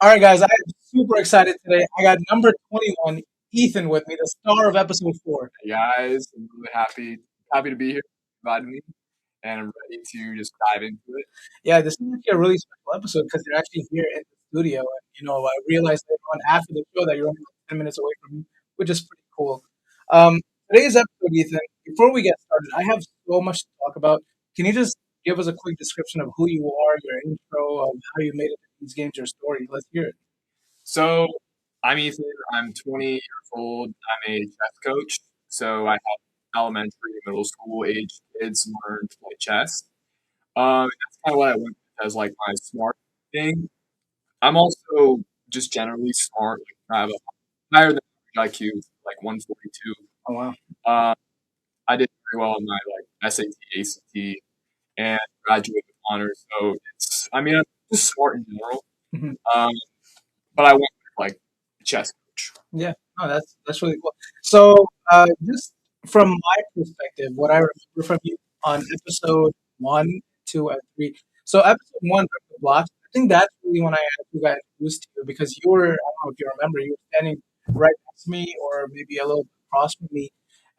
All right, guys, I am super excited today. I got number 21, Ethan, with me, the star of episode 4. Hey guys, I'm really happy to be here, invited me, and I'm ready to just dive into it. Yeah, this is actually a really special episode because you're actually here in the studio. And, I realized later on after the show that you're only like 10 minutes away from me, which is pretty cool. Um, Today's episode, Ethan, before we get started, I have so much to talk about. Can you just give us a quick description of who you are, your intro, of how you made it to these games, your story? Let's hear it. So, I'm Ethan. I'm 20 years old. I'm a chess coach. So I help elementary, middle school age kids learn to play chess. That's kind of what I went with as like my smart thing. I'm also just generally smart. Like I have a higher than average IQ, like 142. Oh, wow. Um, I did very well in my like SAT, ACT, and graduated with honors. So I'm just smart in general. Mhm. Um, but I went with like chess coach. Yeah, no, that's really cool. So, just from my perspective, what I remember from you on episode 1, 2, and 3. So, episode 1, Break the Blocks. I think that's really when I actually got introduced to you because you were, I don't know if you remember, you were standing right next to me or maybe a little bit across from me.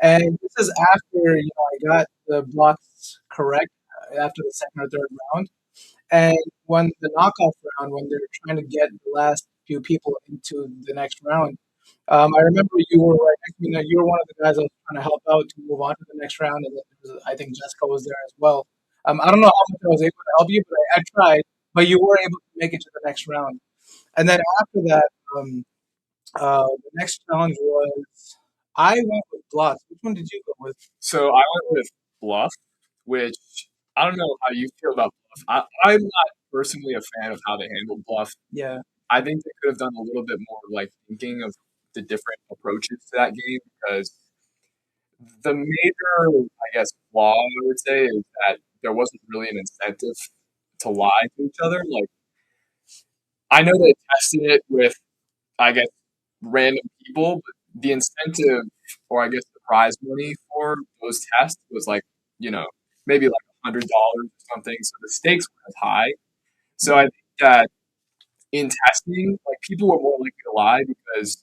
And this is after, I got the blocks correct after the second or third round. And when the knockoff round, when they're trying to get the last few people into the next round, I remember you were right next to me. You were one of the guys I was trying to help out to move on to the next round, and then I think Jessica was there as well. I don't know how much I was able to help you, but I tried. But you were able to make it to the next round, and then after that, the next challenge was I went with blocks. Which one did you go with? So I went with bluff, which I don't know how you feel about bluff. I'm not personally a fan of how they handled bluff. Yeah, I think they could have done a little bit more like thinking of the different approaches to that game because the major, I guess, flaw I would say is that there wasn't really an incentive to lie to each other. Like I know they tested it with, I guess, random people, but the incentive or I guess the prize money for those tests was like, you know, maybe like $100 or something. So the stakes weren't as high. So I think that in testing, like people were more likely to lie because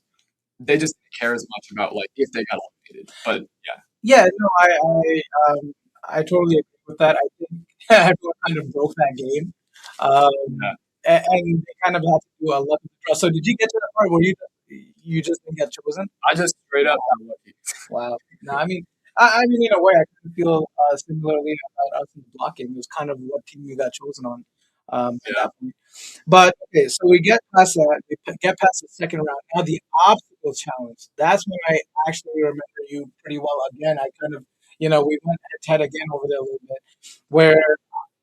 they just didn't care as much about like if they got eliminated. But yeah, yeah. No, I totally agree with that. I think everyone kind of broke that game. yeah. And they kind of had to do a luck of the draw. So did you get to the part where you just didn't get chosen? I just straight up got lucky. Wow. No, I mean, in a way, I kind of feel similarly about us in the block game. It was kind of what team you got chosen on at Yeah. that point. But okay, so we get past that. We get past the second round. Now the obstacle challenge. That's when I actually remember you pretty well. Again, I kind of, we went head to head again over there a little bit, where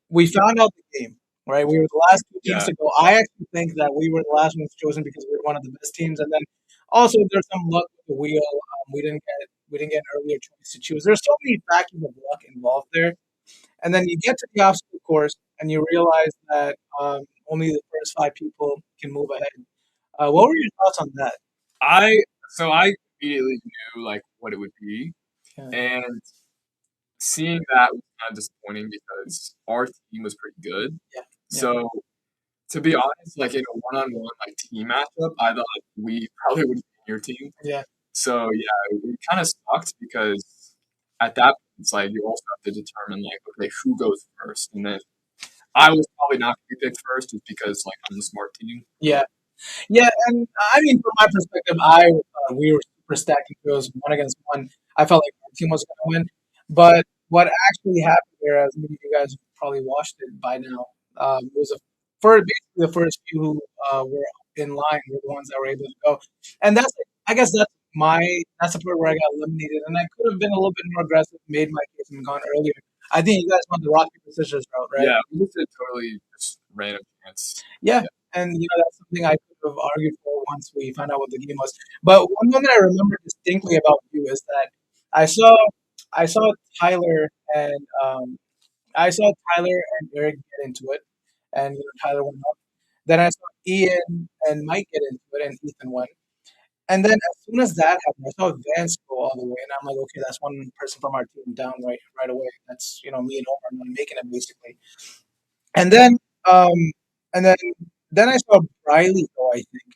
we found out the game, right? We were the last two teams Yeah. to go. I actually think that we were the last ones chosen because we were one of the best teams, and then also there's some luck with the wheel. We didn't get an earlier choice to choose. There's so many factors of luck involved there, and then you get to the obstacle course and you realize that only the first 5 people can move ahead. What were your thoughts on that? I I immediately knew like what it would be. Yeah, And seeing that was kind of disappointing because our team was pretty good. yeah, yeah, So to be honest, like in a one-on-one like team matchup, I thought we probably would have been your team. yeah. So yeah, it kind of sucked because at that point it's like you also have to determine like okay who goes first, and then I was probably not going to be picked first just because like I'm the smart team. Yeah. Yeah, and I mean, from my perspective, I we were super stacked. It was 1 against 1. I felt like my team was going to win, but what actually happened there, as many of you guys have probably watched it by now, was basically the first few who were in line were the ones that were able to go, and I guess that's the part where I got eliminated, and I could have been a little bit more aggressive, made my case and gone earlier. I think you guys went the rock paper scissors route, right? Yeah, we just did totally just random chance. Yeah, and that's something I could have argued for once we found out what the game was. But one thing that I remember distinctly about you is that I saw I saw Tyler and Eric get into it, and Tyler went up. Then I saw Ian and Mike get into it, and Ethan won. And then as soon as that happened, I saw Vance go all the way, and I'm like, okay, that's one person from our team down right away. That's me and Omar not making it basically. And then um, and then Then I saw Briley go, I think.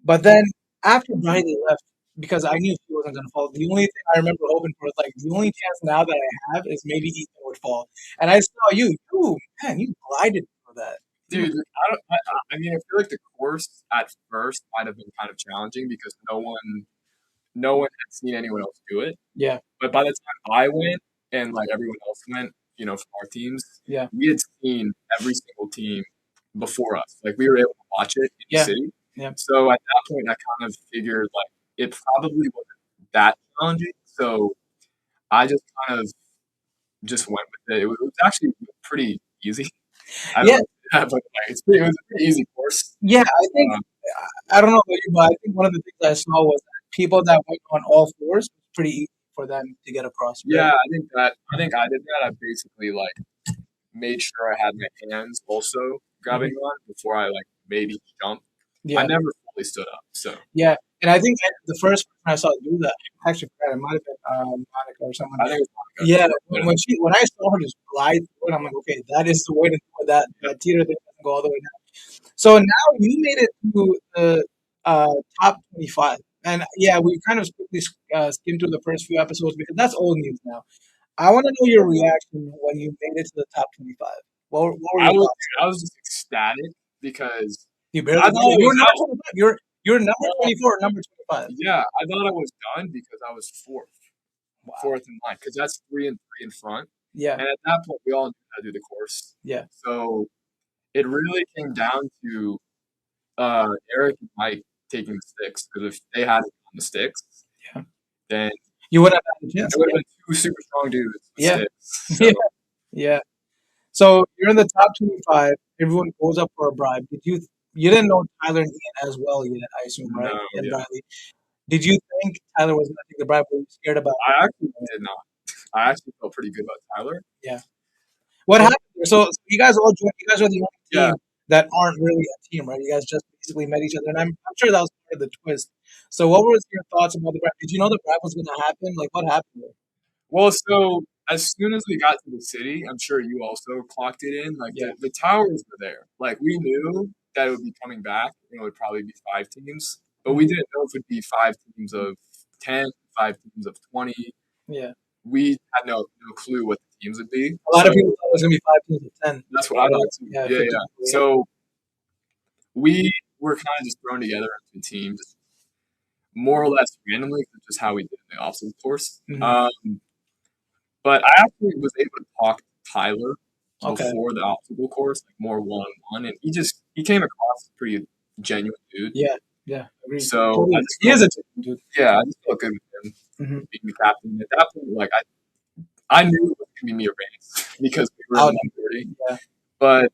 But then after Briley left, because I knew he wasn't going to fall, the only thing I remember hoping for was like the only chance now that I have is maybe Ethan would fall. And I saw you, man, you glided for that. You, Dude, I mean, I feel like the course at first might have been kind of challenging because no one had seen anyone else do it. yeah, But by the time I went and like everyone else went, from our teams, yeah, we had seen every single team before us. Like we were able to watch it in the yeah, city. yeah, So at that point, I kind of figured like it probably wasn't that challenging. So I just kind of just went with it. It was actually pretty easy. I don't yeah, know, but like, it was a pretty easy course. yeah. I think Um, I don't know about you, but I think one of the things I saw was that people that went on all fours, it was pretty easy for them to get across, right? yeah, I think I did that. I basically like made sure I had my hands also Mhm. grabbing on before I like made each jump. I Yeah. never fully stood up, so Yeah, and I think that the first person I saw do that, I actually forgot, it might have been Monica or someone. I think it's Yeah, Monica. when I saw her just glide through it, I'm like, okay, that is the way to do it. That teeter thing doesn't go all the way down. So now you made it to the top 25, and yeah, we kind of quickly skimmed through the first few episodes because that's old news now. I want to know your reaction when you made it to the top 25. What were I your was thoughts? I was just ecstatic because You barely I made thought it. it You were was number out. 25. You're number Well, 24 or number 25. yeah, I thought I was done because I was Wow. fourth in line, because that's three and three in front. Yeah. And at that point, we all knew how to do the course. Yeah. So it really came down to Eric and Mike taking the sticks, because if they had it on the sticks, Yeah. then You would have had a chance. it would have been two super strong dudes with Yeah. sticks. So Yeah. Yeah. So you're in the top 25. Everyone goes up for a bribe. You didn't know Tyler and Ian as well yet, I assume, right? no, And yeah, Riley. Did you think Tyler was going to take the bribe? Were you scared about I actually did not. I actually felt pretty good about Tyler. it? Yeah. What happened there? So you guys all joined. You guys are the only Yeah. team that aren't really a team, right? You guys just basically met each other, and I'm sure that was part of the twist. So what was your thoughts about the bribe? Did you know the bribe was going to happen? Like what happened there? Well, so as soon as we got to the city, I'm sure you also clocked it in. Like Yeah. the towers were there. Like we knew that it would be coming back. It would probably be five teams, but we Mhm. didn't know if it would be five teams of 10, 5 teams of 20. Yeah. We had no clue what the teams would be. A lot of So people thought it was going to be 5 teams of 10. that's what I thought too. Yeah. Yeah, 50 yeah. people. Yeah. So we were kind of just thrown together into a team, just more or less randomly, 'cause it's just how we did in the obstacle course. Hmm. But I actually was able to talk to Tyler Okay. before the obstacle course, like more one on one, and he came across as a pretty genuine dude. Yeah. Yeah. Agreed. So I Totally. just He felt, is a dude. yeah, I just felt good with him Hmm. being the captain. At that point, like I knew it was gonna be me or Vance because we were in the Out. minority. Yeah. But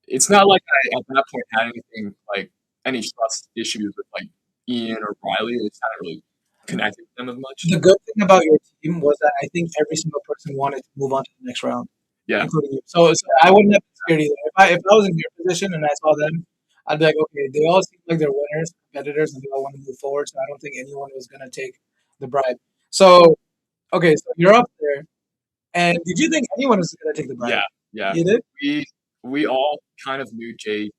it's not like I at that point had anything like any trust issues with like Ian or Riley. I just hadn't really connected with them as much. The good thing about your team was that I think every single person wanted to move on to the next round, Yeah, including you. So I wouldn't have been scared either. If I was in your position and I saw them, I'd be like, okay, they all seem like they're winners, competitors, and they all want to move forward. So I don't think anyone was gonna take the bribe. So okay, so you're up there, and did you think anyone was gonna take the bribe? yeah, yeah. You did? We we all kind of knew JT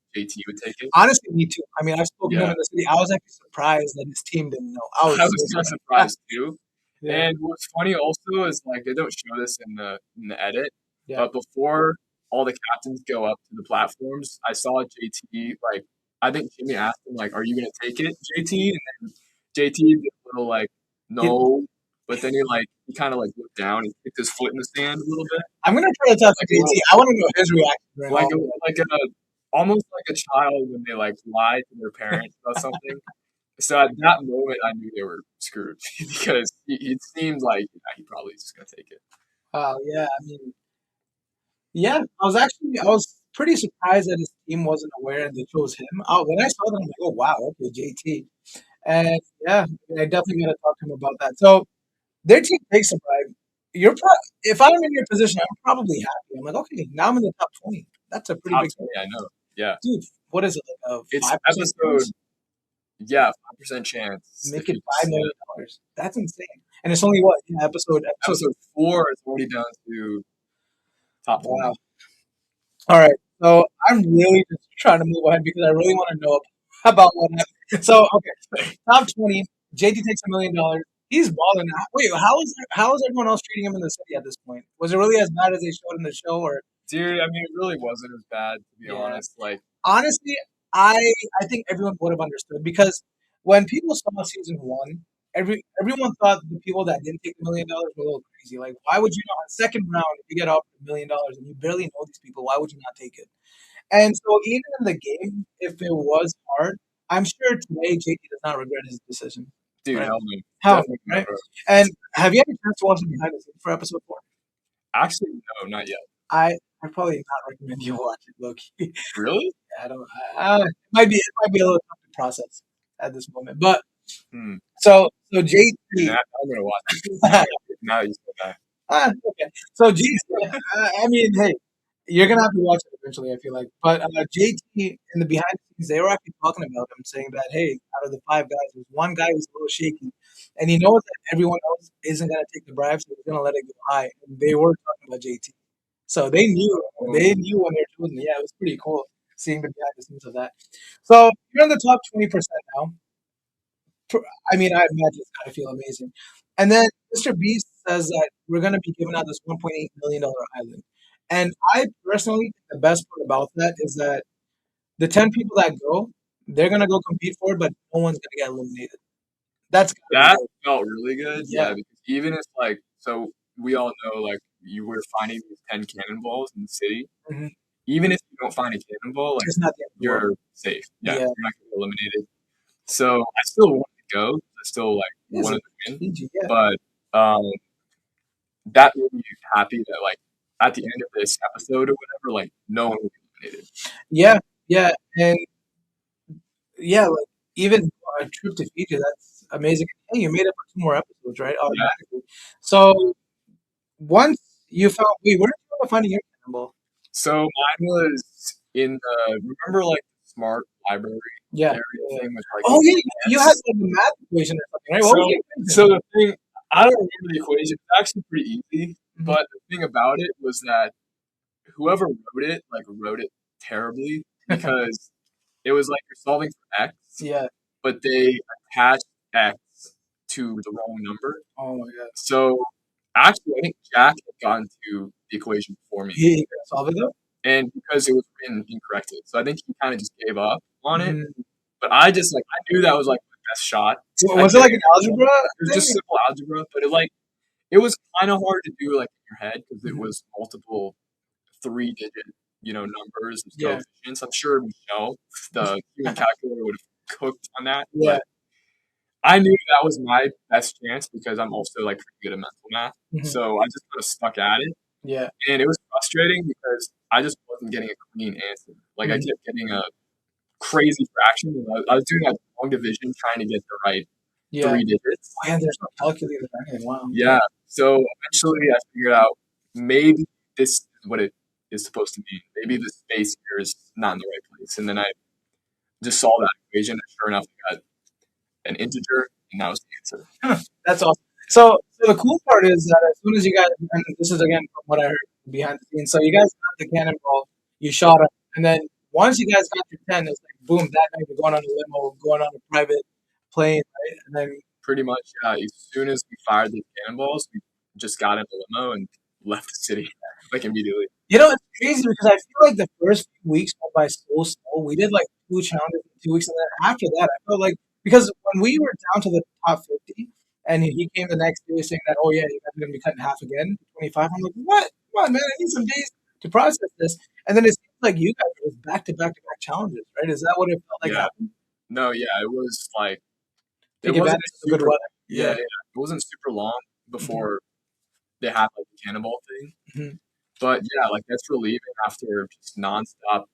would take it. Honestly, me too. I mean, I've spoken to him Yeah, in the city. I was actually surprised that his team didn't know. I was I so was kind of surprised. surprised too. Yeah, And what's funny also is like they don't show this in the edit, yeah. but before all the captains go up to the platforms, I saw JT like I think Jimmy asked him like, "Are you gonna take it, JT?" And then JT did a little like, He, "No," but then he kind of like looked down and kicked his foot in the sand a little bit, I'm gonna try to talk to like a JT. little I want to know his reaction during like all a, of that. like a almost like a child when they like lie to their parents about something. So at that moment, I knew they were screwed because it seemed like he probably just gonna take it. Yeah. I mean, yeah. I was pretty surprised that his team wasn't aware and they chose him. When I saw them, I'm like, oh wow, okay, JT. And yeah, I definitely gotta talk to him about that. So their team takes a bribe. If I'm in your position, I'm probably happy. I'm like, okay, now I'm in the top 20. That's a pretty Top big 20, I know. Yeah, dude. What is it like a it's 5% episode. chance? Yeah, 5% chance Make if it you five see million it. dollars. That's insane. And it's only what, yeah, episode. Episode 4 is already down to top Wow. 20. All right. So I'm really just trying to move ahead because I really want to know about what happened. So okay, top 20. JT takes $1 million. He's balling. Wait, how is everyone else treating him in the city at this point? Was it really as bad as they showed in the show, or Dude, I mean, it really wasn't as bad, to be yeah? honest. Like, Honestly, I I think everyone would have understood because when people saw season one, everyone thought the people that didn't take $1 million were a little crazy. Like, why would you not? Second round, if you get offered $1 million and you barely know these people, why would you not take it? And so, even in the game, if it was hard, I'm sure today JT does not regret his decision. dude, Right? hell no. How, Definitely not, right? bro. And have you had a chance to watch the behind the scenes for episode 4? Actually, no, not yet. I probably not recommend you watch it, Loki. Really? I don't. It might be a little tough to process at this moment. But Hmm. so Dude, JT. I'm gonna watch it. Now you said that. Okay. So JT. I mean, hey, you're gonna have to watch it eventually. I feel like, but JT in the behind the scenes, they were actually talking about him, saying that hey, out of the five guys, there's one guy who's a little shaky, and he knows that everyone else isn't gonna take the bribe, so he's gonna let it go high. And they were talking about JT, so they knew. They Oh, knew when they were choosing. Yeah, it was pretty cool seeing the behind the scenes of that. So you're in the top 20% now. I mean, I imagine it's gotta feel amazing. And then Mr. Beast says that we're gonna be giving out this $1.8 million island. And I personally think the best part about that is that the 10 people that go, they're gonna go compete for it, but no one's gonna get eliminated. That's gotta be that dope. felt really good. Yeah. Yeah, because even if like, so we all know like you were finding these 10 cannonballs in the city. Mhm. Even if you don't find a cannonball, like It's not the end of the world. you're safe. Yeah, Yeah. you're not gonna get eliminated. So I still wanted to go. I still like Is wanted it? to win, Fiji, yeah. but that made me happy that like at the end of this episode or whatever, like no one was eliminated. Yeah, yeah. And yeah, like even a trip to Fiji, that's amazing. Hey, you made it for two more episodes, right? Yeah. Automatically. So once you found, wait, where did you end up finding your cannonball? So mine was in the remember like smart library Yeah, area yeah. thing with like Oh yeah, you had ants. like the math equation or something, right? What was So the equation? so the thing I don't remember the equation. It's actually pretty easy, Mhm. but the thing about it was that whoever wrote it like wrote it terribly because it was like you're solving for x, Yeah. but they attached x to the wrong number. Oh my god. So actually, I think Jack had gotten to the equation before me, He couldn't solve it though. and because it was written incorrectly, so I think he kind of just gave up on it. Mhm. But I just like I knew that was like my best shot at Was it like getting an it wrong. algebra It was just thing? simple algebra, but it was kind of hard to do like in your head because it Mhm. was multiple three-digit numbers and Yeah. coefficients. I'm sure Michelle, the human calculator, would have cooked on that, Yeah. but I knew that was my best chance because I'm also like pretty good at mental math. Mhm. So I just kind of stuck at it. Yeah. And it was frustrating because I just wasn't getting a clean answer. Like I Mhm. kept getting a crazy fraction. And I was doing that long division trying to get the right Yeah. three digits. Oh yeah, there's no calculator or anything. Wow. Yeah. So eventually I figured out maybe this is what it is supposed to be. Maybe the space here is not in the right place. And then I just solved that equation and sure enough I got an integer and that was the answer. That's awesome. So the cool part is that as soon as you guys, and this is again from what I heard behind the scenes, so you guys got the cannonball, you shot him, and then once you guys got your 10, it's like boom, that night we're going on a limo, going on a private plane, right? And then Pretty much, yeah. As soon as we fired the cannonballs, we just got in the limo and left the city like immediately. it's crazy because I feel like the first few weeks went by so slow. We did like two challenges in 2 weeks, and then after that, I felt like because when we were down to the top 50, and he came the next day saying that, oh yeah, you guys are gonna be cutting half again, 25. I'm like, what? Come on, man, I need some days to process this. And then it seems like you guys were just back to back to back challenges, right? Is that what it felt like Yeah. happened? No, yeah. It was like it Take wasn't advantage of the good super. weather. Yeah, Yeah. yeah. It wasn't super long Hmm. before they had like the cannonball thing. Hmm. But yeah, like that's relieving after just nonstop,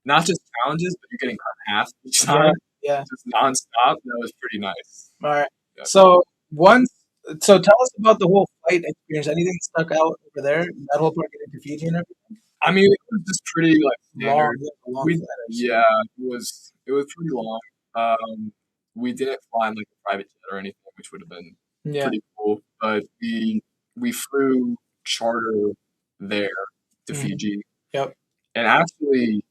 not just challenges, but you're getting cut in half each Yeah. time, Yeah. just nonstop. That was pretty nice. All right. Yeah. So once, so tell us about the whole flight experience. Anything stuck out over there? That whole part getting to Fiji and everything. I mean, it was just pretty like Long, standard. yeah, a long We flight. I've seen. yeah, it was pretty long. We didn't fly in like a private jet or anything, which would have been Yeah. pretty cool. But we flew charter there to Hmm. Fiji, Yep. and actually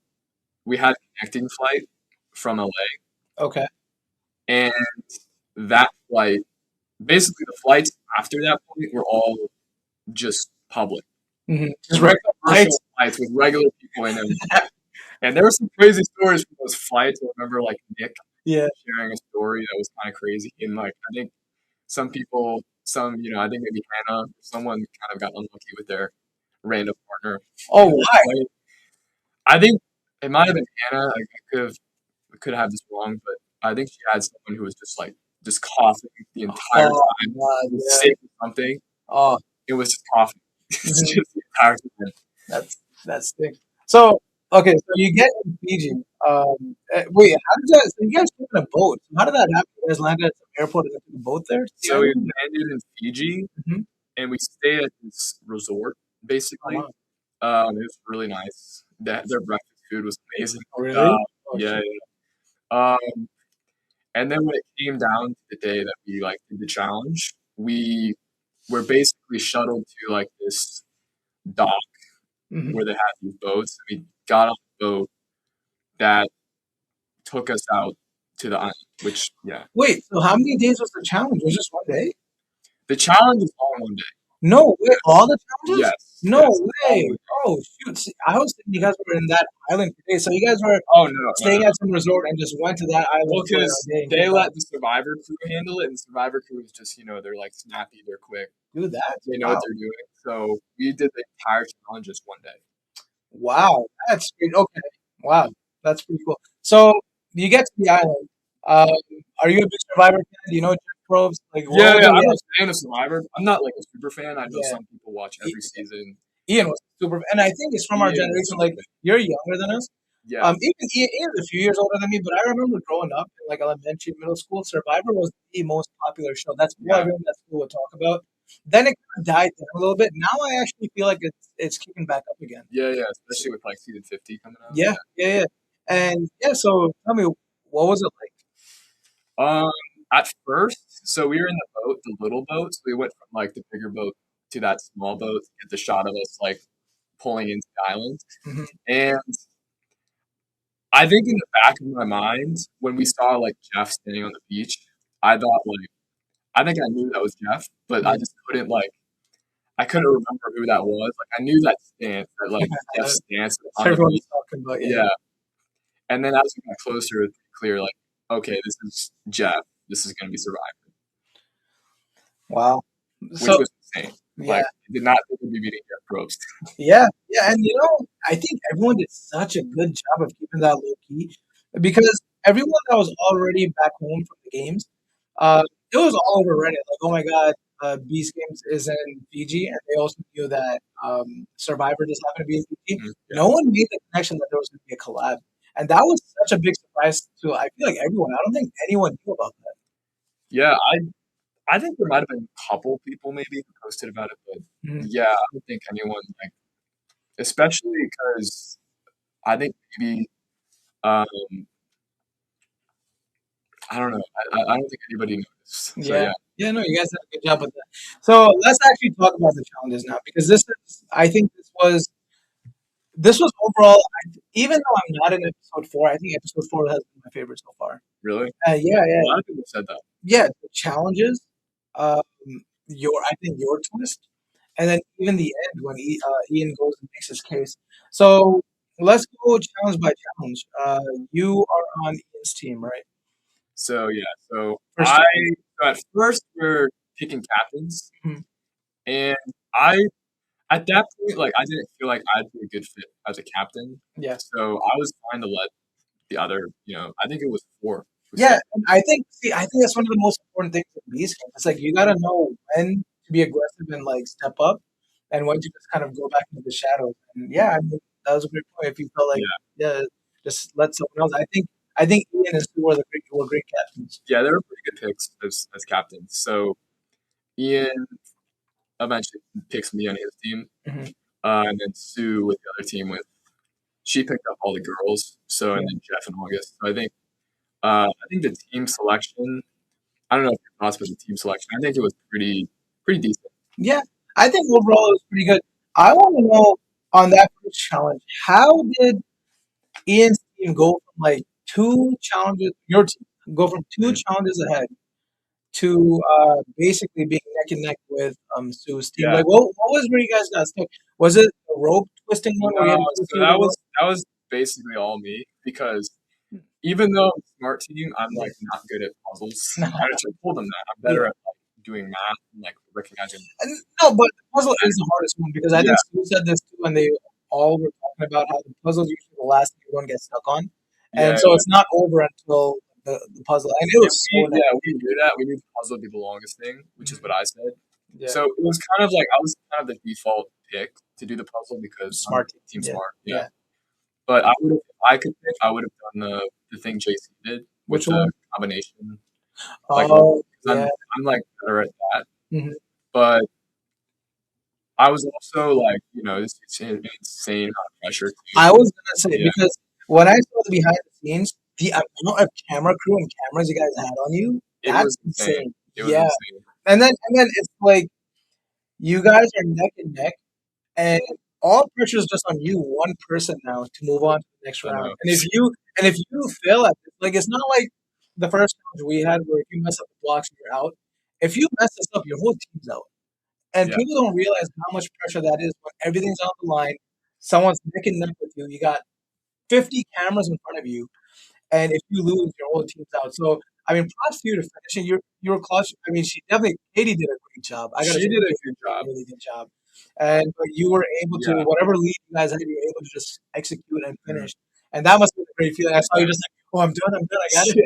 we had a connecting flight from LA, Okay. and that flight, basically the flights after that point were all just public, Just like regular commercial flights. flights with regular people in them. And there were some crazy stories from those flights. I remember like Nick Yeah. sharing a story that was kind of crazy, and like I think some people, I think maybe Hannah, someone kind of got unlucky with their random partner. Oh, in their why? flight. I think it might have been Hannah. I could have this wrong, but I think she had someone who was just like just coughing the entire Oh, time. God, He was yeah. sick or something. Oh, It was just coughing. It's mhm. just the entire time. That's thick. So, okay, so you get in Fiji. Wait, how did that? So you guys took in a boat. So how did that happen? You guys landed at some airport and then took a boat there to the So we island? landed in Fiji Mm-hmm. and we stayed at this resort Oh, basically. wow. It was really nice. Their breakfast food was amazing. Oh, Uh, really? Oh, yeah, shit. yeah. And then when it came down to the day that we like did the challenge, we were basically shuttled to like this dock Hmm. where they had these boats. We got on the boat that took us out to the island, which yeah, Wait, so how many days was the challenge? Was it just one day? the challenge is all in one day. No way. All the challenges? Yes, No yes, it's all in way. one day. Oh, shoot. See, I was thinking you guys were in that island for days. So you guys were Oh no, no, staying no. at some resort and just went to that island Well, for a because day and they came back. let the Survivor crew handle it, and the Survivor crew is just they're like snappy, they're quick, Do that? they know what Wow. they're doing. So we did the entire challenge just one day. Wow. That's great. Okay. Wow. That's pretty cool. So you get to the island. Um, are you a big Survivor fan? Do you know Jeff Probst? Like, what Yeah, was yeah, the I'm a reaction? fan of Survivor. I'm not like a super fan. I know Yeah. some people watch I- every season. Ian was super, and I think it's from our Ian was generation. super Like, fan. you're younger than us. Yeah, Even Ian's a few years older than me, but I remember growing up in like elementary, middle school, Survivor was the most popular show. That's what yeah, everyone at school would talk about. Then it kind of died down a little bit. Now I actually feel like it's kicking back up again. yeah, yeah. So, Especially with like season 50 coming out. yeah, yeah, yeah. And yeah, so tell me, what was it like? Yeah. At first, so we were in the boat, the little boat. So we went from like the bigger boat to that small boat to get the shot of us like pulling into the island. Hmm. And I think in the back of my mind, when we saw like Jeff standing on the beach, I thought like I think I knew that was Jeff, but I Yeah. just couldn't like I couldn't remember who that was. Like I knew that stance, that like Jeff stance on the Everyone beach. was talking about, yeah. Yeah. And then as we got closer, it was clear like, okay, this is Jeff. This is gonna be Survivor, Wow. which So was insane. yeah, Like I did not think we'd be meeting Jeff Probst. yeah, yeah, and I think everyone did such a good job of keeping that low key because everyone that was already back home from the games, uh, it was all over Reddit. Like, oh my God, Beast Games is in Fiji, and they also knew that Survivor just happened to be in Fiji. Mhm. Yeah. No one made the connection that there was going to be a collab, and that was such a big surprise to I feel like everyone. I don't think anyone knew about that. Yeah, I think there might have been a couple people maybe who posted about it, but Mhm. yeah, I don't think anyone like especially because I think maybe um I don't know. I don't think anybody noticed. So Yeah. yeah. Yeah, no, you guys did a good job with that. So let's actually talk about the challenges now because I think this was overall, even though I'm not in episode four, I think episode four has been my favorite so far. Really? Yeah, A yeah, lot of people said that. yeah. The challenges, um, I think your twist, and then even the end when Ian goes and makes his case. So let's go challenge by challenge. You are on Ian's team, right? So yeah, so First challenge. so at first we're picking captains, Mhm. and I at that point like I didn't feel like I'd be a good fit as a captain, Yeah. so I was trying to let the other, I think it was four who Yeah, said, and I think that's one of the most important things in these games. It's like you gotta know when to be aggressive and like step up, and when to just kind of go back into the shadows. And yeah, I mean that was a great point. If you felt like yeah, yeah, just let someone else. I think Ian and Stu were great captains. yeah, they were pretty good picks as captains. So Ian eventually picks me on his team, Hmm. and then Sue with the other team with she picked up all the girls. So and Yeah. then Jeff and August. So I think the team selection. I don't know if your thoughts about the team selection. I think it was pretty decent. Yeah, I think overall it was pretty good. I want to know. on that first challenge, how did Ian's team go from like two challenges, your team go from two Mm. challenges ahead to basically being neck and neck with Sue's team? Yeah. Like, what was where you guys got stuck? Was it the rope twisting one where you had No, to twist so through the rope? that was basically all me because even though I'm a smart team, I'm Yeah. like not good at puzzles. I actually told them that I'm better Yeah. at like doing math and like recognizing. No, but the puzzle is the hardest one because I Yeah, think Sue said this too, and they all were talking about how the puzzle is usually the last thing everyone gets stuck on, and yeah, so yeah. it's not over until the puzzle, and it And was so neck. we knew that we knew the puzzle would be the longest thing, which is Mhm. what I said. Yeah, So it was kind of like I was kind of the default pick to do the puzzle because I'm smart team. team Yeah, smart. Yeah, yeah. but I would have if I could pick, I would have done the thing JC did with Which the one? combination. Like Oh, 'cause yeah. I'm like better at that, Mhm. but I was also like it's insane amount of pressure too. I was gonna say Yeah, because when I saw the behind the scenes, the amount of camera crew and cameras you guys had on you, it that's was insane. insane. It was Yeah, insane. and then it's like you guys are neck and neck. And all pressure is just on you, one person now, to move on to the next I round. know. And if you fail at this, like it's not like the first challenge we had where if you mess up the blocks, you're out. If you mess this up, your whole team's out. And Yeah, people don't realize how much pressure that is when everything's on the line. Someone's neck and neck with you. You got 50 cameras in front of you, and if you lose, your whole team's out. So I mean, props to you to finishing. You're clutch. I mean, she definitely Katie did a great job. I gotta she say, did a Katie good did a job. really good job. And but you were able to Yeah. whatever lead you guys had, you were able to just execute and Mhm. finish. And that must be a great feeling. I saw you Yeah. just like, oh, I'm done, I got it.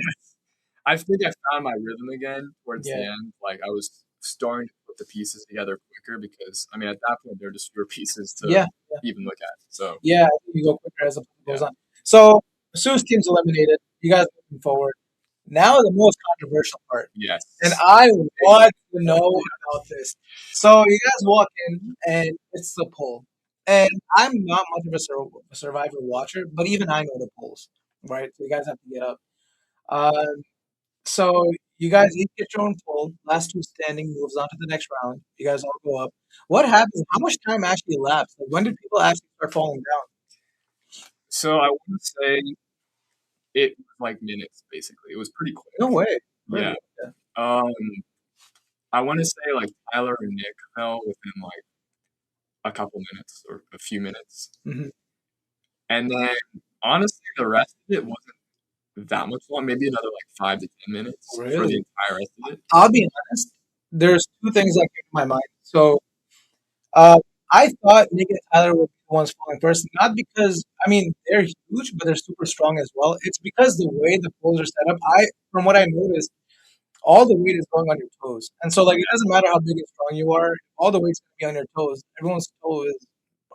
I think I found my rhythm again towards the Yeah, end. Like I was starting to put the pieces together quicker because I mean at that point they're just fewer pieces to yeah, even look at. So yeah. I think you go quicker as the time yeah. goes on. So Sue's team's eliminated. You guys moving forward. Now the most controversial part. And Yes. I Big one. want to know about this. So you guys walk in, and it's the poll. And I'm not much of a Survivor watcher, but even I know the polls, right? So you guys have to get up. So you guys each get your own poll. Last two standing moves on to the next round. You guys all go up. What happens? How much time actually elapsed? Like when did people actually start falling down? So I want to say it was like minutes basically. It was pretty quick. No way. Yeah. Really? Yeah. Um I want to say like Tyler and Nick fell within like a couple minutes or a few minutes. Hmm. And then honestly the rest of it wasn't that much long, maybe another like 5 to 10 minutes for the Really? entire rest of it. I'll be honest. There's two things that came to my mind. So Uh, I thought Nick and Tyler would be the ones falling first, not because I mean they're huge, but they're super strong as well. It's because the way the poles are set up. From what I noticed, all the weight is going on your toes, and so like it doesn't matter how big and strong you are, all the weight's gonna be on your toes. Everyone's toe is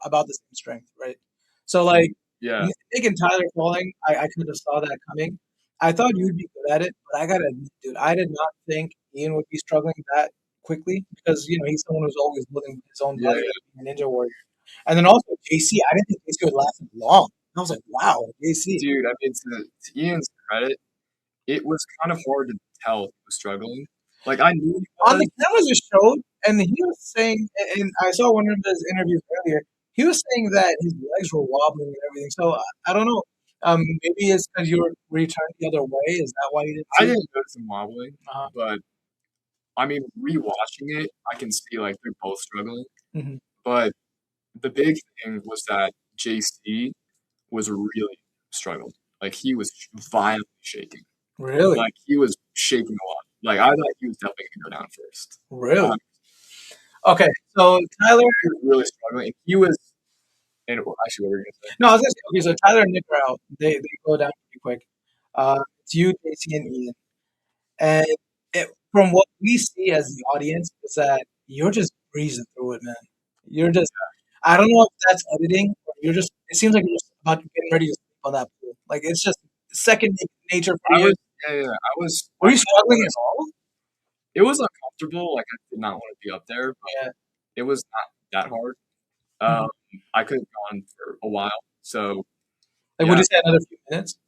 about the same strength, right? So like Yeah. Nick and Tyler falling, I kind of saw that coming. I thought you'd be good at it, but I gotta admit, dude, I did not think Ian would be struggling that quickly because he's someone who's always building his own Yeah, body yeah. like being a ninja warrior. And then also JC, I didn't think JC would last as long. And I was like, wow, JC. Dude, I mean, to Ian's credit, it was kind of hard to tell if he was struggling. Like I knew he On the was. cameras it showed, and he was saying, and I saw one of his interviews earlier. He was saying that his legs were wobbling and everything. So I don't know. Maybe it's because you were returned the other way. Is that why you didn't I see it? didn't notice him wobbling, Uh-huh. but I mean, rewatching it, I can see like they're both struggling. Hmm. But the big thing was that JC was really struggling. Like he was violently shaking. Really, Like he was shaking a lot. Like I thought he was definitely gonna go down first. really. Um, Okay, so Tyler. he was really struggling. He was, and well, actually, what were you gonna say? No, I was gonna say. Okay, so Tyler and Nick are out. They go down pretty quick. It's you, JC, and Ian. And from what we see as the audience, is that you're just breezing through it, man. You're just, I don't know if that's editing or you're just, it seems like you're just about to get ready to sleep on that pool. Like it's just second nature for I you. was, yeah, yeah. I was. Were you struggling at all? It was uncomfortable. Like I did not want to be up there, but Yeah. it was not that hard. Mhm. Um, I could have gone for a while. So Like, would yeah. you say another few minutes?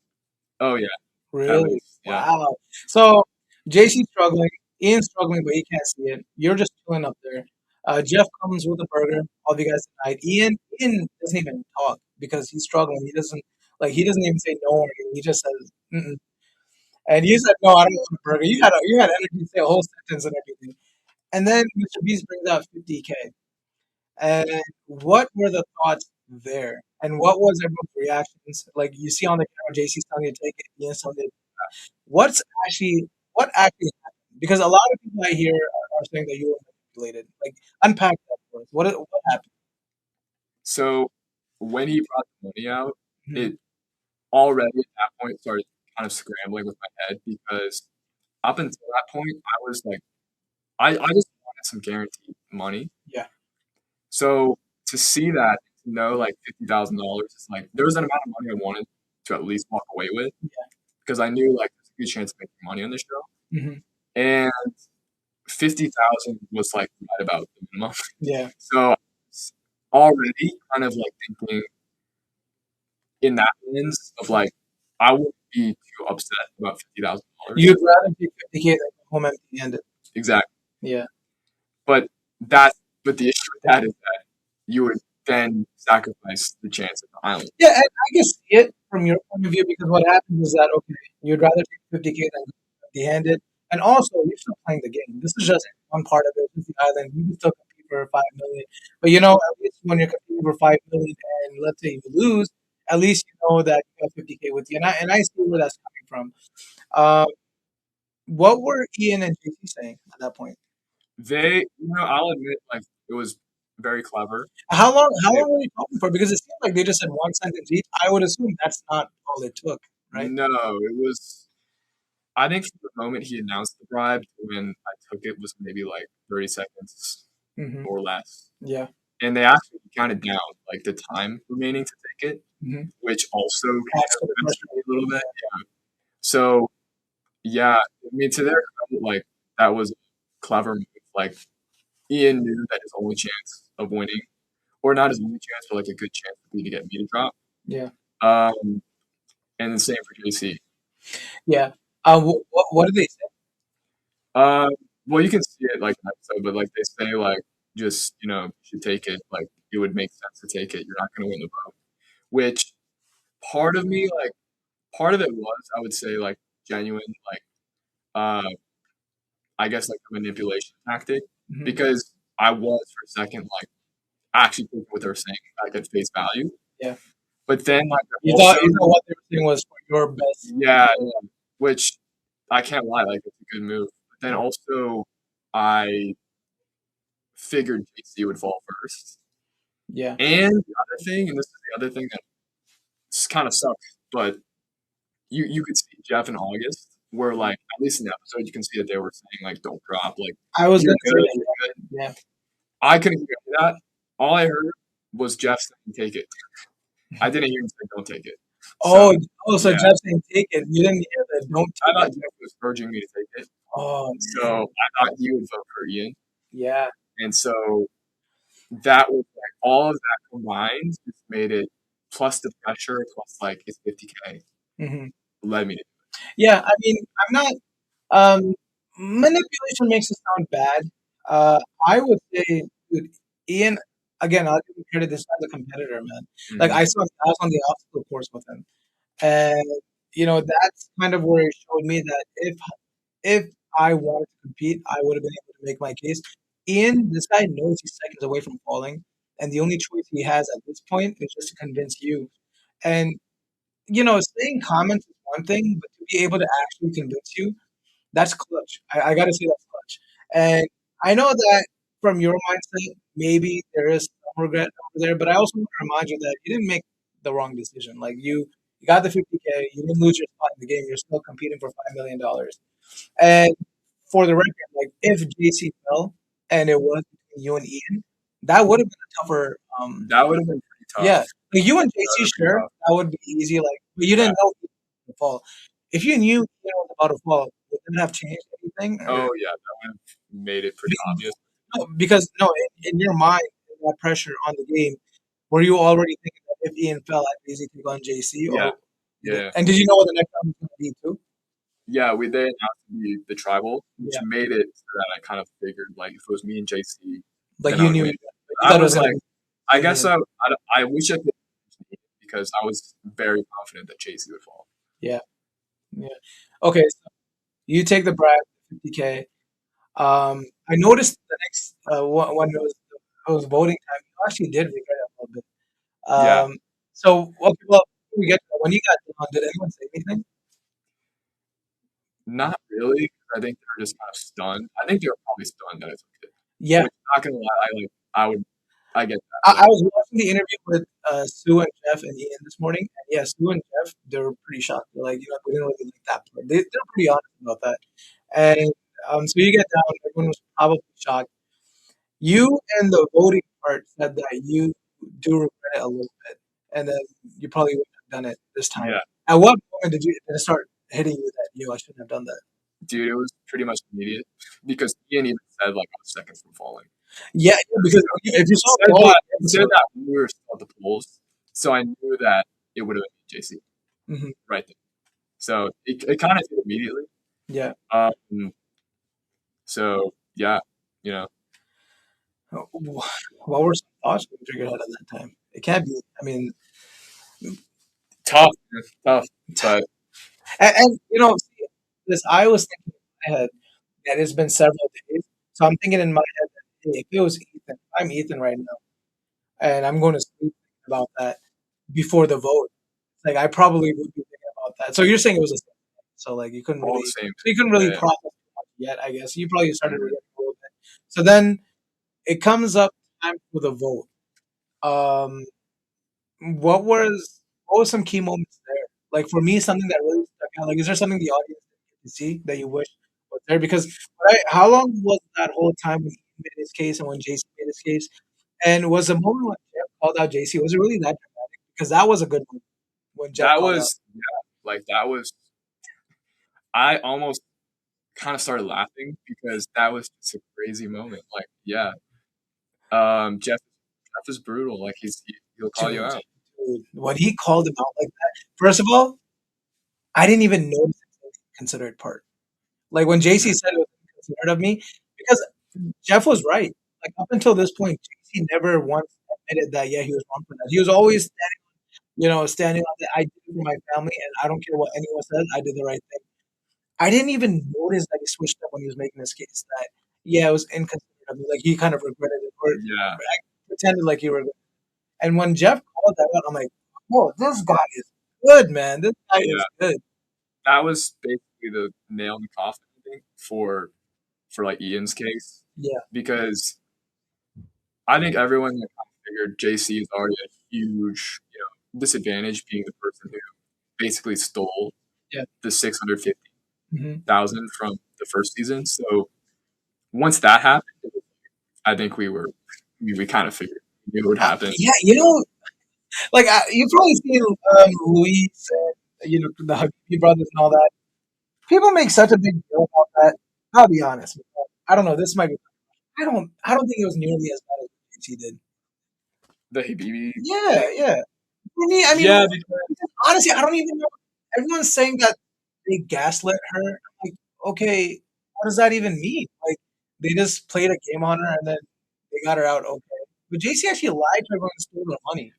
Oh yeah. At Really? least. Yeah. Wow. So JC's struggling, Ian's struggling, but he can't see it. You're just chilling up there. Jeff comes with a burger. All of you guys tonight. Ian doesn't even talk because he's struggling. He doesn't even say no or anything. He just says mm-mm. And you said no, I don't want a burger. You had energy to say a whole sentence and everything. And then Mr. Beast brings out 50K. And what were the thoughts there? And what was everyone's reactions? Like you see on the camera, JC's telling you to take it, Ian's telling you what's what actually happened? Because a lot of people I hear are saying that you were manipulated. Like unpack that for us. What happened? So when he brought the money out, Mhm. it already at that point started kind of scrambling with my head because up until that point, I was like, I just wanted some guaranteed money. Yeah. So to see that, to know like $50,000 is like there was an amount of money I wanted to at least walk away with because I knew like there's a good chance of making money on the show, Hmm. and 50,000 was like right about the minimum. Yeah. So I was already kind of like thinking in that lens of like I wouldn't be too upset about $50,000. You'd rather take 50K than go home empty handed. Exactly. Yeah. But that but the issue with that is that you would then sacrifice the chance at the island. Yeah, and I can see it from your point of view because what happens is that okay, you'd rather take 50K than empty handed. And also you're still playing the game. This is just one part of it, just the island. You can still compete for 5 million. But at least when you're competing for 5 million and let's say you lose, at least you know that you have 50K with you. And I see where that's coming from. Um, what were Ian and JC saying at that point? I'll admit, like it was very clever. How long? How It, long were you talking for? Because it seemed like they just said one sentence each. I would assume that's not all it took, right? no, it was. I think from the moment he announced the bribe to when I took it was maybe like 30 seconds Hmm. or less. Yeah. And they actually counted down like the time remaining to take it, Hmm. which also kind Adds of to the messed pressure. with me a little bit. Yeah. So yeah, I mean to their credit, like that was a clever move. Like Ian knew that his only chance of winning, or not his only chance, but like a good chance would be to get me to drop. Yeah. Um, and the same for JC. Yeah. What did they say? Um, well, you can see it like in the episode, but like they say, like just you should take it. Like it would make sense to take it. You're not going to win the vote. Which part of me, like part of it was, I would say, like genuine, like uh, I guess like a manipulation tactic Hmm. because I was for a second like actually thinking what they were saying like at face value. Yeah. But then like You thought what they were saying was for your best. yeah, yeah, which I can't lie, like it's a good move. But then Yeah. also I figured JC would fall first. Yeah. And the other thing, and this is the other thing that kind of sucks, but you could see Jeff and August were like at least in the episode you can see that they were saying like don't drop, like I was you're gonna say good, that. you're good. Yeah. I couldn't hear any of that. All I heard was Jeff saying take it. I didn't hear him say don't take it. Oh, So so yeah, Jeff saying take it. You didn't hear that. Don't I take thought it. Jeff was urging me to take it. Oh So man. I thought he would vote for Ian. Yeah. And so that was like all of that combined just made it plus the pressure plus like it's 50K Hmm. led me to Yeah. I mean, I'm not. Manipulation makes it sound bad. I would say, dude, Ian. Again, I'll give him credit. This guy's a competitor, man. Like hmm I was on the obstacle course with him, and that's kind of where it showed me that if I wanted to compete, I would have been able to make my case. Ian, this guy knows he's seconds away from falling, and the only choice he has at this point is just to convince you. And saying comments is one thing, but to be able to actually convince you, that's clutch. I gotta say that's clutch. And I know that from your mindset, maybe there is some regret over there, but I also want to remind you that you didn't make the wrong decision. Like you got the 50K, you didn't lose your spot in the game. You're still competing for $5 million. And for the record, like if JC fell and it was between you and Ian, that would have been a tougher. that would have been pretty Yeah, tough. like you and That would JC, have been sure, tough. that would be easy. Like, but you Yeah. didn't know Ian was gonna fall. If you knew Ian was about to fall, would that have changed anything? Or Oh yeah, that would have made it pretty obvious. no, because no, in your mind, that pressure on the game, were you already thinking that if Ian fell, I'd easy take on JC? Yeah, Or yeah, and did you know what the next round was going to be too? yeah. We then announced the tribal, which Yeah, made it so that I kind of figured like if it was me and JC, Like then I you would knew win. you I thought it was was gonna like, be I in the guess end. I wish I could because I was very confident that Chasey would fall. Yeah, yeah. Okay, so you take the bribe, 50K. I noticed the next when it was voting time, you actually did regret it a little bit. Yeah, So okay, well, before we get to that, when you got down, did anyone say anything? not really. I think they were just kind of stunned. I think they were probably stunned that I took it. Yeah, Which, not gonna lie, I get that. I Like, was watching the interview with Sue and Jeff and Ian this morning, and yeah, Sue and Jeff, they were pretty shocked. They're like, we didn't really like that part. They're pretty honest about that. And so you get down, everyone was probably shocked. You and the voting part said that you do regret it a little bit, and then you probably wouldn't have done it this time. yeah, At what moment did it start hitting you that I shouldn't have done that? dude, it was pretty much immediate because Ian even said like I was second from falling. Yeah, yeah, because if you saw Said all that, the he said episode, that when we were still at the polls, so I knew that it would have been JC mhm, right there. So it kind of hit immediately. yeah. Um, so yeah, you know, What were some thoughts going through your head at that time? It can't be. I mean, tough, man, tough, but and see, this I was thinking in my head that it's been several days, so I'm thinking in my head that hey, if it was Ethan, I'm Ethan right now, and I'm going to sleep thinking about that before the vote. Like I probably would be thinking about that. So you're saying it was a so like all the same. you couldn't really Yeah, process too much yet. I guess you probably started mhm. regretting a little bit. So then it comes up time for the vote. Um, what was some key moments there? Like for me, something that really stuck out. Like, is there something the audience didn't get to see that you wish was there? Because how long was that whole time when Ian made his case and when JC made his case? And was the moment when Jeff called out JC, was it really that dramatic? Because that was a good moment when Jeff That called out. was yeah, like that was. I almost kind of started laughing because that was just a crazy moment. Like, yeah, Jeff is brutal. Like he'll call you Dude, out. dude, when he called him out like that, first of all, I didn't even notice the considerate part. Like when JC Mhm. said it was inconsiderate of me, because Jeff was right. Like up until this point, JC never once admitted that yeah he was wrong for that. He was always standing on that I did it for my family and I don't care what anyone says, I did the right thing. I didn't even notice that he switched up when he was making his case that yeah it was inconsiderate of me. Like he kind of regretted it or Yeah, pretended like he regretted it. And when Jeff called that out, I'm like, oh, this guy is good, man. This guy yeah. is good. That was basically the nail in the coffin, I think, for like Ian's case Yeah, because I think everyone kind of figured JC is already a huge, disadvantage being the person who basically stole yeah. the 650,000 Hmm. from the first season. So once that happened, I think we kind of figured we knew it would happen. Yeah, like you've probably seen Luis, the Habibi brothers and all that. People make such a big deal about that. I'll be honest. I don't know. This might be. I don't think it was nearly as bad as what JT did. The Habibi Yeah, thing. yeah. For me, I mean, Yeah, because honestly, I don't even know. Everyone's saying that they gaslit her. I'm like, okay, what does that even mean? Like, they just played a game on her and then they got her out. Okay, but JC actually lied to everyone and stole their money.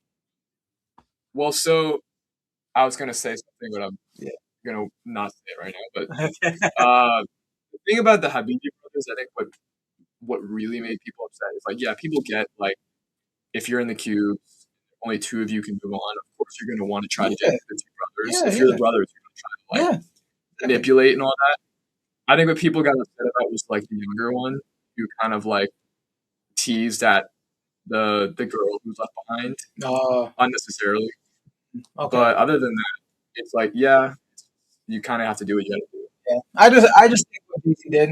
well, so I was gonna say something, but I'm Yeah. gonna not say it right now. But the thing about the Habibi brothers, I think what really made people upset is like, yeah, people get like if you're in the cubes, only two of you can move on. Of course, you're gonna want to try to get Yeah, the two brothers. yeah, If you're the yeah, brothers, you're gonna try to like yeah. Exactly. manipulate and all that. I think what people got upset about was like the younger one who kind of like teased at the girl who's left behind unnecessarily. Okay. But other than that, it's like yeah, you kind of have to do what you got to do. Yeah. I just think what DC did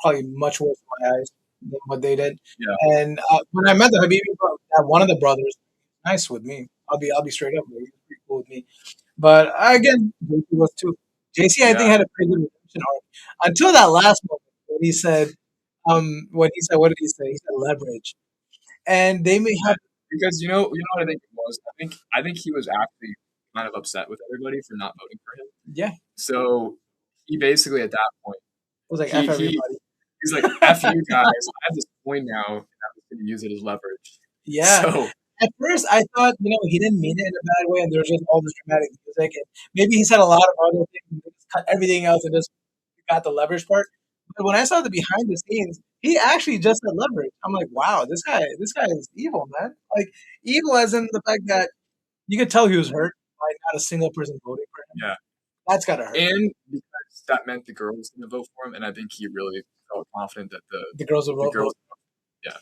probably much worse in my eyes than what they did. Yeah, And when I met the Habibi, one of the brothers, nice with me. I'll be straight up. He was pretty cool with me. But again, JC was too. JC, I think yeah. had a pretty good redemption arc until that last moment when he said, what did he say? He said leverage, and they may have, Because what I think it was. I think he was actually kind of upset with everybody for not voting for him. yeah, it So he basically at that point was like he f he everybody. he's like f you guys. I have this coin now, and I'm just going to use it as leverage. Yeah. So At first, I thought, he didn't mean it in a bad way, and there was just all this dramatic music, and maybe he said a lot of other things, and just cut everything else and just got the leverage part. But when I saw the behind the scenes, he actually just said leverage. I'm like, wow, this guy is evil, man. Like evil as in the fact that you could tell he was hurt by not a single person voting for him. yeah, That's gotta hurt. and because that meant the girls was going to vote for him, and I think he really felt confident that The girls will the vote. girls, yeah.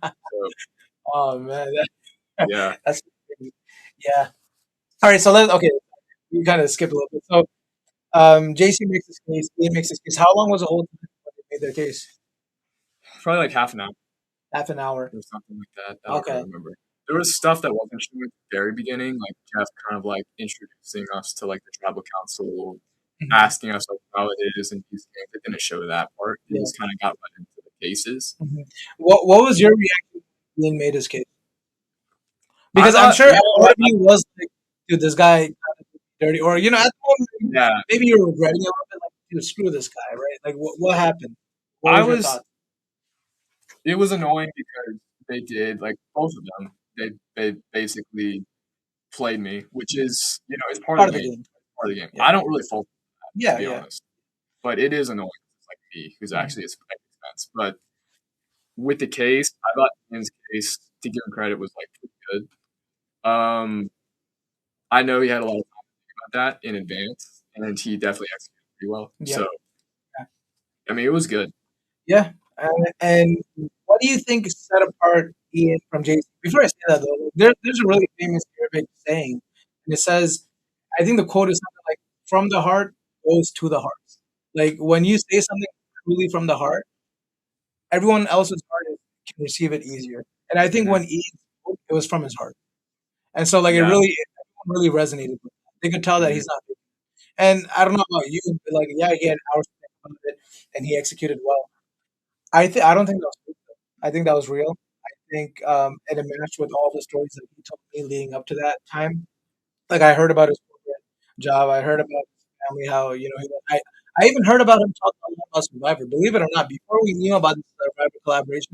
So Oh man, yeah, that's crazy. Yeah. All right, so okay. We kind of skipped a little bit. So, JC makes his case. Ian makes his case. How long was the whole time when they made their case? probably like half an hour Half an hour. or something like that. I don't really Okay. remember. There was stuff that wasn't shown at the very beginning, like Jeff kind of like introducing us to like the tribal council, Mhm. asking us like how it is and these things. It didn't show that part. It Yeah. just kind of got right into the cases. Mhm. What was your reaction when Ian made his case? I Because I'm thought, sure a part of you was like, dude, this guy kind of dirty, or at the moment yeah, maybe you're regretting it a little bit, like, dude, screw this guy, right? Like, what happened? What I was your was. thought? It was annoying because they did like both of them. They basically played me, which is it's part of Part the of the game. game. Part of the game. Yeah. I don't really fault that, to Yeah. be Yeah. honest, but it is annoying. It's like me, who's Mhm. actually a expense. But with the case, I thought Ian's case, to give him credit, was like pretty good. I know he had a lot of time to think about that in advance, and he definitely executed pretty well. Yep. So I mean, it was good. Yeah. And what do you think set apart Ian from Jason? Before I say that, though, there's a really famous Arabic saying, and it says, I think the quote is something like, "From the heart goes to the heart." Like when you say something truly from the heart, everyone else's heart can receive it easier. And I think Hmm. when Ian spoke, it was from his heart, and so like Yeah, everyone really resonated with that. They could tell that hmm he's not. And I don't know about you, but like, yeah, he had hours to think about it, and he executed well. I don't think that was fake, though. I think that was real. I think and it matched with all the stories that he told me leading up to that time. Like I heard about his corporate job. I heard about his family, how I even heard about him talking a lot about Survivor. Believe it or not, before we knew about the Survivor collaboration,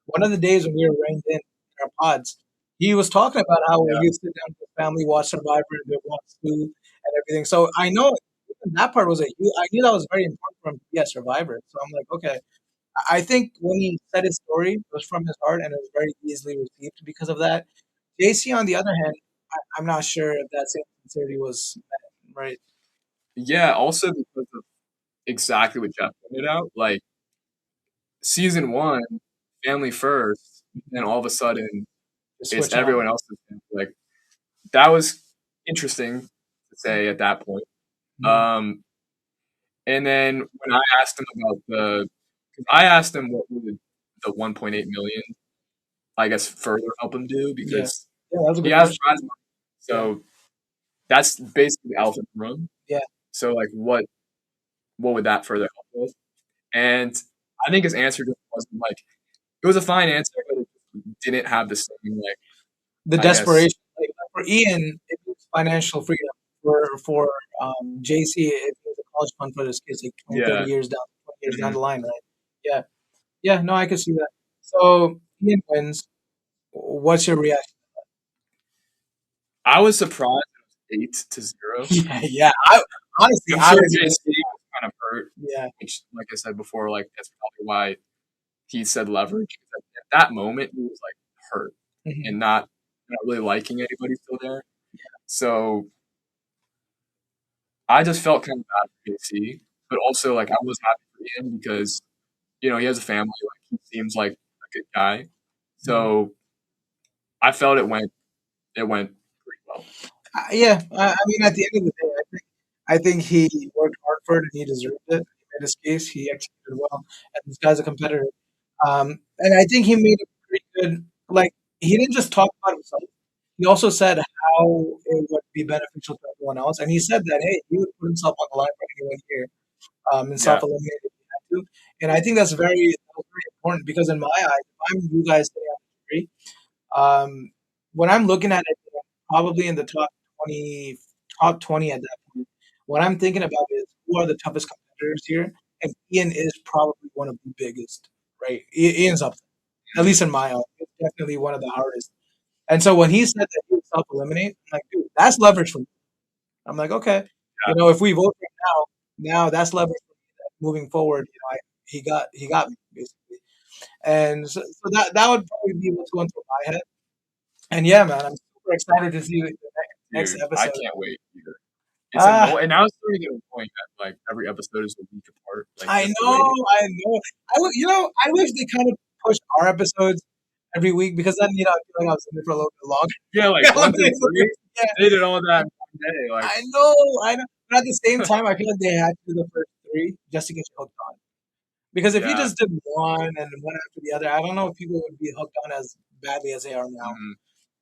one of the days when we were reined in our pods, he was talking about how yeah, he would sit down with his family, watch Survivor, and they watch food and everything. So I know even that part was I knew that was very important for him to be a Survivor. So I'm like, okay, I think when he said his story, it was from his heart and it was very easily received because of that. JC, on the other hand, I'm not sure if that same sincerity was met, right. yeah. Also because of exactly what Jeff pointed out, like season one, family first, and all of a sudden The it's switch on. everyone else's family. Like that was interesting to say at that point. Mhm. Um, and then when I asked him about because I asked him what would the 1.8 million, I guess, further help him do Yeah. because Yeah, that was a he good has question. prize money. Yeah. So that's basically the elephant in the room. Yeah. So like, what would that further help with? And I think his answer just wasn't like it was a fine answer, but it didn't have the same like The I guess desperation. Like, for Ian, it was financial freedom. For JC, it was a college fund for his kids, like 20, 30 yeah. years down, 20 years down Mhm. the line, right? Yeah. Yeah, no, I could see that. So Ian wins. What's your reaction? I was surprised it was 8-0. Yeah, yeah. Honestly, I'm I sure was even JC was kind of hurt, yeah. which, like I said before, like that's probably why he said leverage. Because at that moment, he was like hurt Mhm. and not really liking anybody still there. So I just felt kind of bad for JC, but also like I was happy for him because he has a family. Like he seems like a good guy. Mhm. So I felt it went pretty well. Yeah, I mean, at the end of the day, I think he worked hard for it and he deserved it. He made his case. He executed well, and this guy's a competitor. And I think he made a pretty good. Like he didn't just talk about himself. He also said how it would be beneficial to everyone else, and he said that hey, he would put himself on the line for anyone here and Yeah. self-eliminate if he had to. And I think that was very important because in my eyes, if I'm you guys today on the jury, um, when I'm looking at it, probably in the 20, top 20 at that point, what I'm thinking about is who are the toughest competitors here, and Ian is probably one of the biggest, right? Ian's up there. At least in my eyes, it's definitely one of the hardest. And so when he said that he would self eliminate, I'm like, dude, that's leverage for me. I'm like, okay, Yeah, if we vote for him now that's leverage for me. That moving forward, he got me basically. And so that would probably be what's going through my head. And yeah, man, I'm super excited to see the next dude, I episode. can't wait either. It's Ah, annoying, and now it's starting to get annoying that like every episode is a week apart. Like I you have to know, wait. I know. I wish they kind of pushed our episodes every week because then I feel like I was in it for a little bit longer. Yeah, like Yeah, one through three, yeah, they did all that in one day. Like, I know, I know. But at the same time, I feel like they had to do the first three just to get you hooked on. Because if you yeah, just did one and one after the other, I don't know if people would be hooked on as badly as they are now. mhm,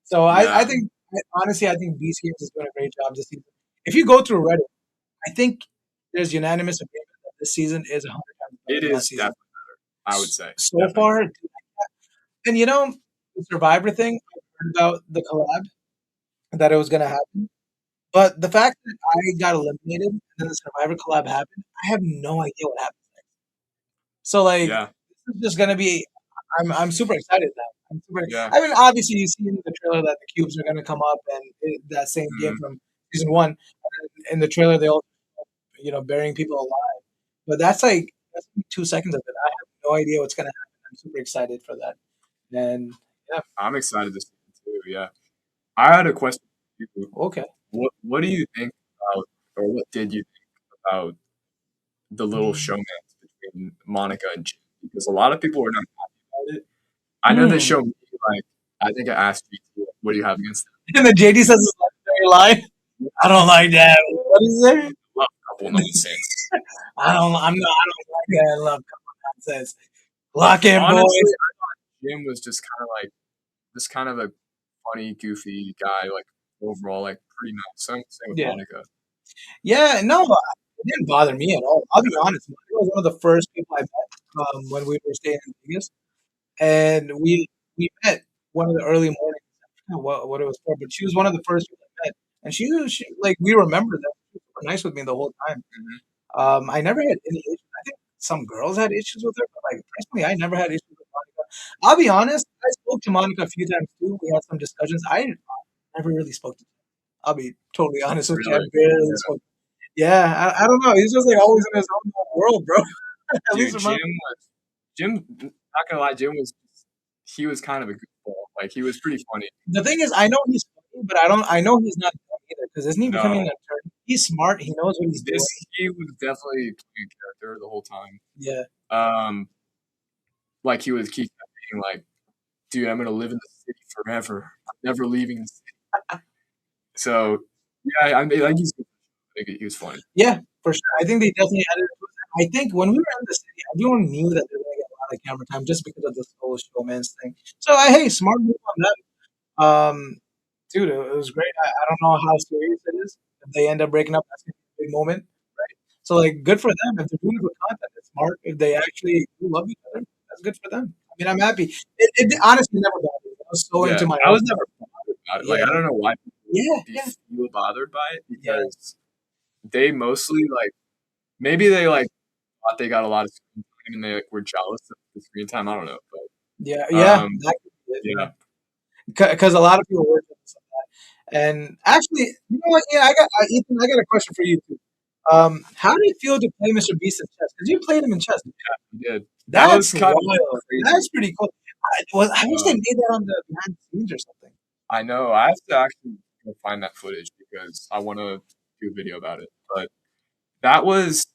So I yeah, think honestly, I think Beast Games is doing a great job this season. If you go through Reddit, I think there's unanimous agreement that this season is 100 times better it than last is season. definitely. I would say So definitely. far, and the Survivor thing, I heard about the collab that it was going to happen. But the fact that I got eliminated and then the Survivor collab happened, I have no idea what happened. So like, Yeah, this is just gonna be. I'm super excited now. I'm super. yeah, I mean, obviously, you see in the trailer that the cubes are gonna come up and that same game mhm. from season one. And then in the trailer, they all burying people alive. But that's 2 seconds of it. I have no idea what's gonna happen. I'm super excited for that. And yeah, I'm excited to see it too. Yeah, I had a question for you. okay. What do you think about, or what did you think about the little Hmm. showmance between Monica and Jim? Because a lot of people were not happy about it. I know they Hmm. showed me like I think I asked you, what do you have against And then JD says his legendary line. them? I don't like that. What is it? Love couple nonsense. I don't. I'm not. I don't like that. I love nonsense. Lock in, Honestly, boys. I thought Jim was just kind of like this kind of a funny, goofy guy, like overall, like pretty nice. Same with Yeah. Monica. Yeah, no, it didn't bother me at all. I'll be honest. He was one of the first people I met when we were staying in Vegas, and we met one of the early mornings. I forgot what it was for, but she was one of the first people I met, and she like we remember that she was super nice with me the whole time. Hmm. I never had any issues. I think some girls had issues with her, but like personally, I never had issues with Monica. I'll be honest. I spoke to Monica a few times too. We had some discussions. I never really spoke to. I'll be totally honest with you. I Really, barely yeah. spoke. Yeah, I don't know. He's just like always in his own little world, bro. At least Dude, in my Jim. Not gonna lie, Jim was he was kind of a goofball. Like he was pretty funny. the thing is, I know he's funny, but I don't. I know he's not dumb either. Because isn't he becoming an No, attorney? He's smart. He knows what he's this doing. he was definitely playing a character the whole time. Yeah, Um, like he would keep being like, "Dude, I'm gonna live in the city forever. I'm never leaving the city." So yeah, I mean, like I think he was funny. yeah, for sure. I think they definitely added it to it. I think when we were in the city, everyone knew that they were going to get a lot of camera time just because of this whole showman's thing. So, hey, smart move on them. Dude, it was great. I don't know how serious it is. If they end up breaking up, that's going to be a big moment, right? So, like, good for them. If they're doing it for content, it's smart. If they actually do love each other, that's good for them. I mean, I'm happy. It honestly never bothered me. I was so Yeah, into my I own. was never bothered about it. Like Yeah, I don't know why people yeah, would be yeah, feel bothered by it yeah, because they mostly like maybe they like thought they got a lot of screen time and they like were jealous of the screen time. I don't know, yeah, but yeah. That could be it. yeah, Because a lot of people were jealous of that. And actually, you know what? Yeah, Ethan. I got a question for you too. How do you feel to play Mr. Beast in chess? Because you played him in chess. we did. That That's was kind of wild. crazy. That's pretty cool. I wish they Um, made that on the behind the scenes or something. I know I have to actually go find that footage because I want to do a video about it. But that was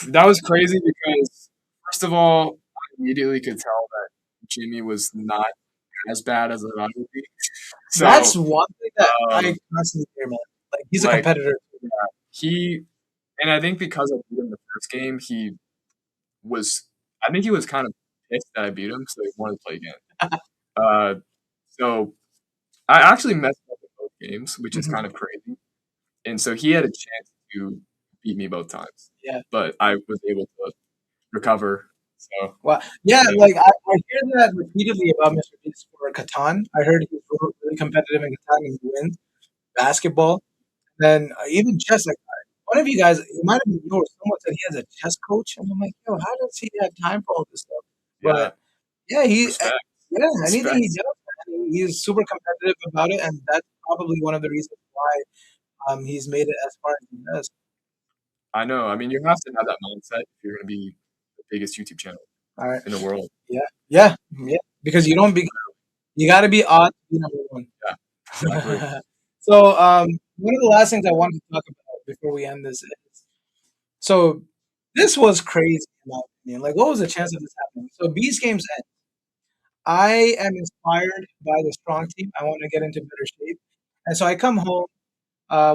that was crazy because first of all, I immediately could tell that Jimmy was not as bad as I thought he would be. That's So, one thing that I um, constantly hear, man. Like he's a like competitor. he, and I think because I beat him the first game, was, I think he was kind of pissed that I beat him, so he wanted to play again. Uh, so I actually messed up in both games, which is Mhm. kind of crazy. And so he had a chance to beat me both times, Yeah. but I was able to recover. So Well, yeah. yeah, Like I hear that repeatedly about Mr. Beast for Catan. I heard he's really competitive in Catan and he wins basketball. Then even chess, like one of you guys, it might have been you or someone said he has a chess coach, and I'm like, yo, how does he have time for all this stuff? Yeah. But yeah, Respect. yeah, anything he Respect. does, man, he's super competitive about it, and that's probably one of the reasons why he's made it as far as he does. I know. I mean, you have to have that mindset if you're going to be the biggest YouTube channel All right, in the world. yeah, yeah, yeah, because you got to be odd to be number one. Yeah, exactly. So, one of the last things I wanted to talk about before we end this is so this was crazy in my opinion. Like, what was the chance of this happening? So, Beast Games end. I am inspired by the strong team. I want to get into better shape, and so I come home.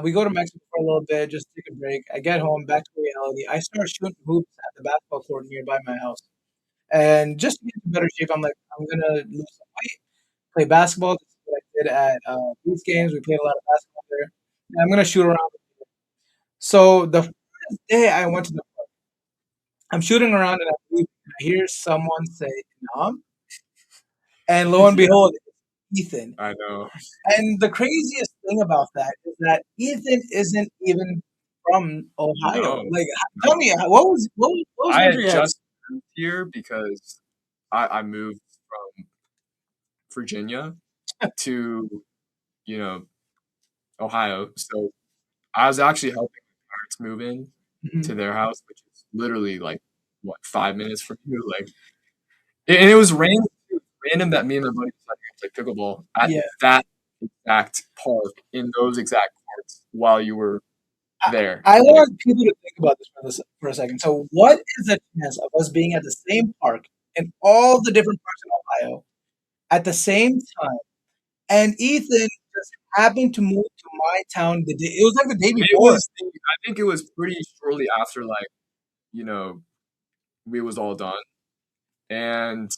We go to Mexico for a little bit, just take a break. I get home, back to reality. I start shooting hoops at the basketball court nearby my house, and just to get into better shape, I'm like, I'm gonna lose some weight, play basketball. This is what I did at Beast Games. We played a lot of basketball there. And I'm gonna shoot around. So the first day I went to the park, I'm shooting around and I hear someone say "Nom," and lo and Yeah, behold, it's Ethan. I know. And the craziest thing about that is that Ethan isn't even from Ohio. No, Like, tell no. me, what was I going had through your head? just moved here because I moved from Virginia to, you know, Ohio. So I was actually helping my parents move in Mhm. to their house, which is literally like, what, 5 minutes from you? Like, and it was random, random that me and my buddy decided to play pickleball at Yeah, that exact park in those exact courts while you were there. I Like, want people to think about this for a second. So, what is the chance of us being at the same park in all the different parks in Ohio at the same time? And Ethan just happened to move to my town the day. It was like the day it before. was, I think it was pretty shortly after, like, you know, we was all done. And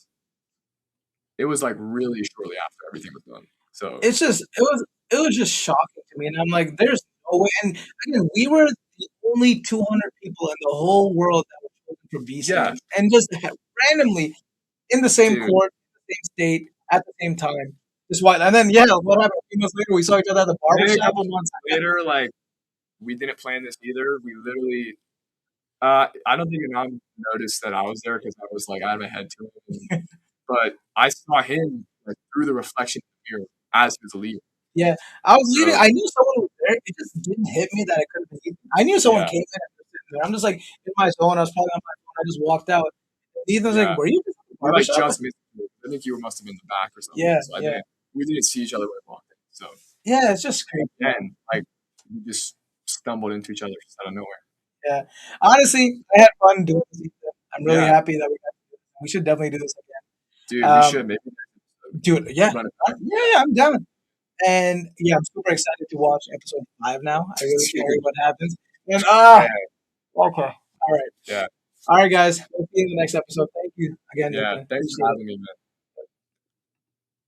it was like really shortly after everything was done. So It was just shocking to me, and I'm like, there's no way. And again, we were the only 200 people in the whole world that were chosen for Beast yeah, Games, and just randomly in the same dude. court, the same state, at the same time. Just why? And then yeah, what happened? A few months later, we saw each other at the And barber then a shop. couple months later, like we didn't plan this either. We literally, I don't think your mom noticed that I was there because I was like out of my head to him. But I saw him like through the reflection of the mirror as he was leaving. Yeah, I was leaving. So I knew someone was there. It just didn't hit me that it could have been Ethan. I knew someone yeah, came in and was sitting there. I'm just like in my zone. I was probably on my phone. I just walked out. Ethan's like, yeah. "Were you just at the We barber like shop?" just missed you. I think you must have been in the back or something. Yeah, So I yeah, didn't. We didn't see each other when we walked in. So yeah. It's just crazy, man. then, like, we just stumbled into each other just out of nowhere. Yeah. Honestly, I had fun doing this. Ethan. I'm really Yeah, happy that we got to do this. We should definitely do this dude, we again. should maybe Dude, yeah, run it yeah, yeah. I'm down. And yeah, I'm super excited to watch episode 5 now. I back. really can't wait Dude, what happens. And man, okay, all right, yeah, all right, guys. We'll see you in the next episode. Thank you again, yeah. Ethan. Thanks for Appreciate it. having me, man.